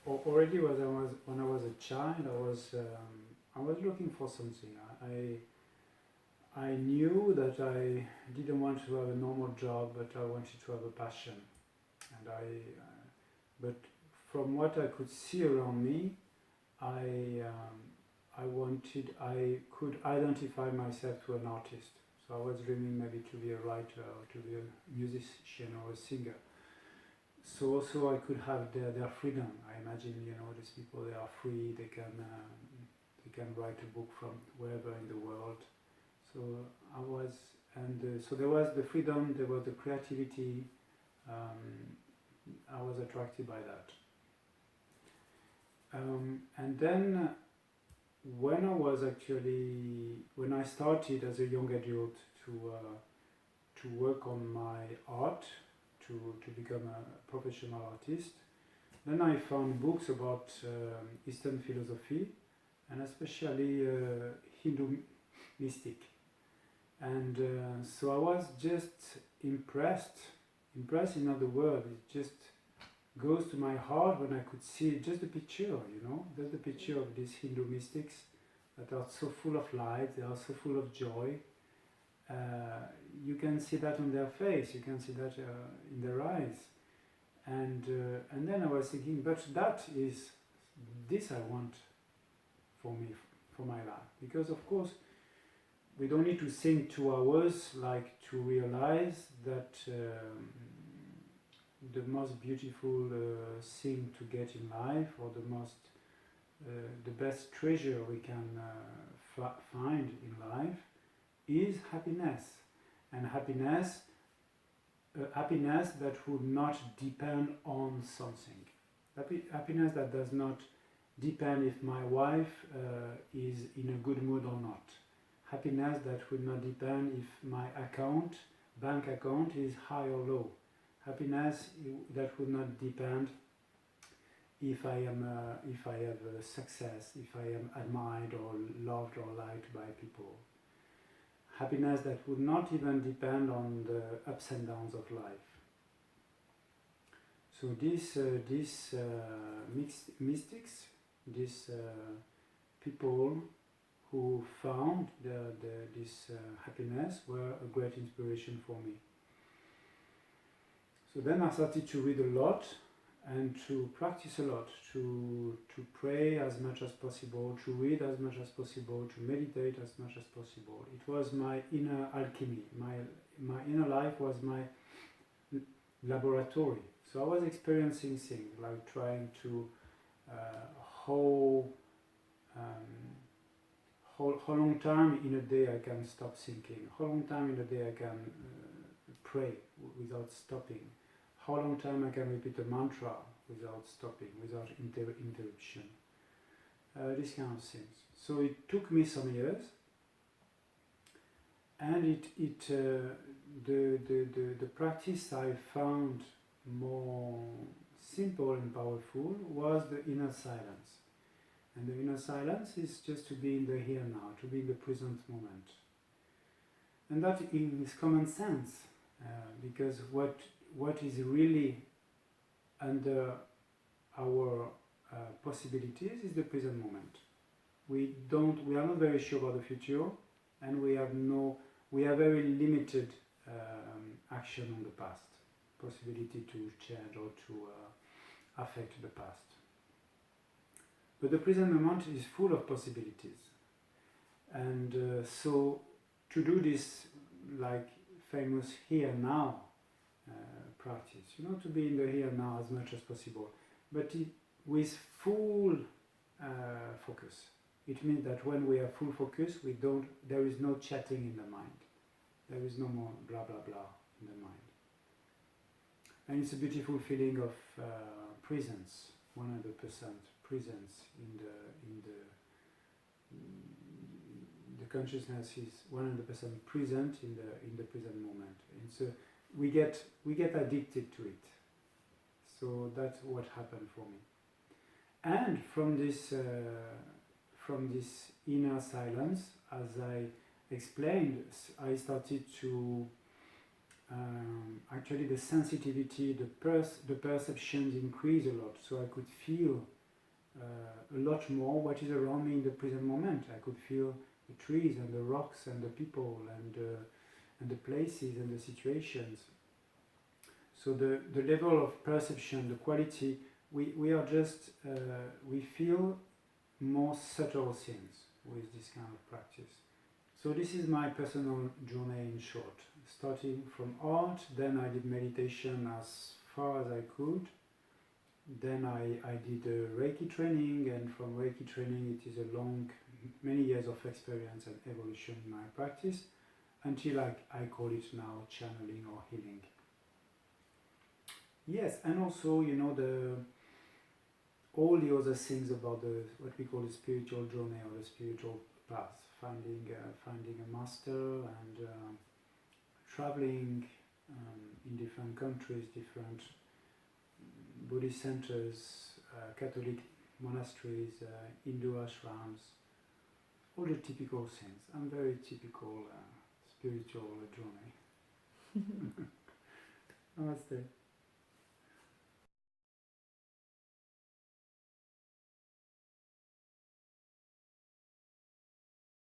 already when I was a child, I was looking for something. I knew that I didn't want to have a normal job, but I wanted to have a passion. And but from what I could see around me, I could identify myself to an artist. So I was dreaming maybe to be a writer or to be a musician or a singer. So also I could have their freedom. I imagine, these people, they are free. They can write a book from wherever in the world. So I was, and so there was the freedom, there was the creativity. I was attracted by that. And then when I started as a young adult to work on my art, to become a professional artist, then I found books about Eastern philosophy, and especially Hindu mystic. And so I was just impressed in other words. It just goes to my heart when I could see just the picture, just the picture of these Hindu mystics that are so full of light, they are so full of joy. You can see that on their face, you can see that in their eyes. And then I was thinking, but this I want for me, for my life. Because of course, we don't need to think 2 hours like to realize that the most beautiful thing to get in life, or the best treasure we can find in life, is happiness. And happiness that would not depend on something. Happiness that does not depend if my wife is in a good mood or not. Happiness that would not depend if my bank account is high or low. Happiness that would not depend if I have success, if I am admired or loved or liked by people. Happiness that would not even depend on the ups and downs of life. So these mystics, these people who found this happiness, were a great inspiration for me. So then I started to read a lot and to practice a lot, to pray as much as possible, to read as much as possible, to meditate as much as possible. It was my inner alchemy. My inner life was my laboratory. So I was experiencing things, like trying to how long time in a day I can stop thinking, how long time in a day I can pray without stopping, how long time I can repeat a mantra without stopping, without interruption, these kind of things. So it took me some years, and the practice I found more simple and powerful was the inner silence. And the inner silence is just to be in the here now, to be in the present moment. And that is common sense, because what is really under our possibilities is the present moment. We are not very sure about the future, and we have very limited action on the past, possibility to change or to affect the past. But the present moment is full of possibilities. And so to do this, like famous here now practice, to be in the here now as much as possible, but with full focus. It means that when we have full focus, there is no chatting in the mind. There is no more blah blah blah in the mind. And it's a beautiful feeling of presence, 100% presence in the consciousness is 100% present in the present moment, and so we get addicted to it. So that's what happened for me. And from this inner silence, as I explained, I started to actually the sensitivity, the perceptions increased a lot. So I could feel a lot more what is around me in the present moment. I could feel the trees and the rocks and the people and the places and the situations. So the level of perception, the quality, we are just, we feel more subtle things with this kind of practice. So this is my personal journey in short. Starting from art, then I did meditation as far as I could. Then I did a Reiki training, and from Reiki training it is a long, many years of experience and evolution in my practice, until I call it now channeling or healing. Yes, and also, you know, all the other things about what we call the spiritual journey or the spiritual path, finding a master and traveling in different countries, different Buddhist centers, Catholic monasteries, Hindu ashrams, all the typical things. I'm very typical spiritual journey. Namaste.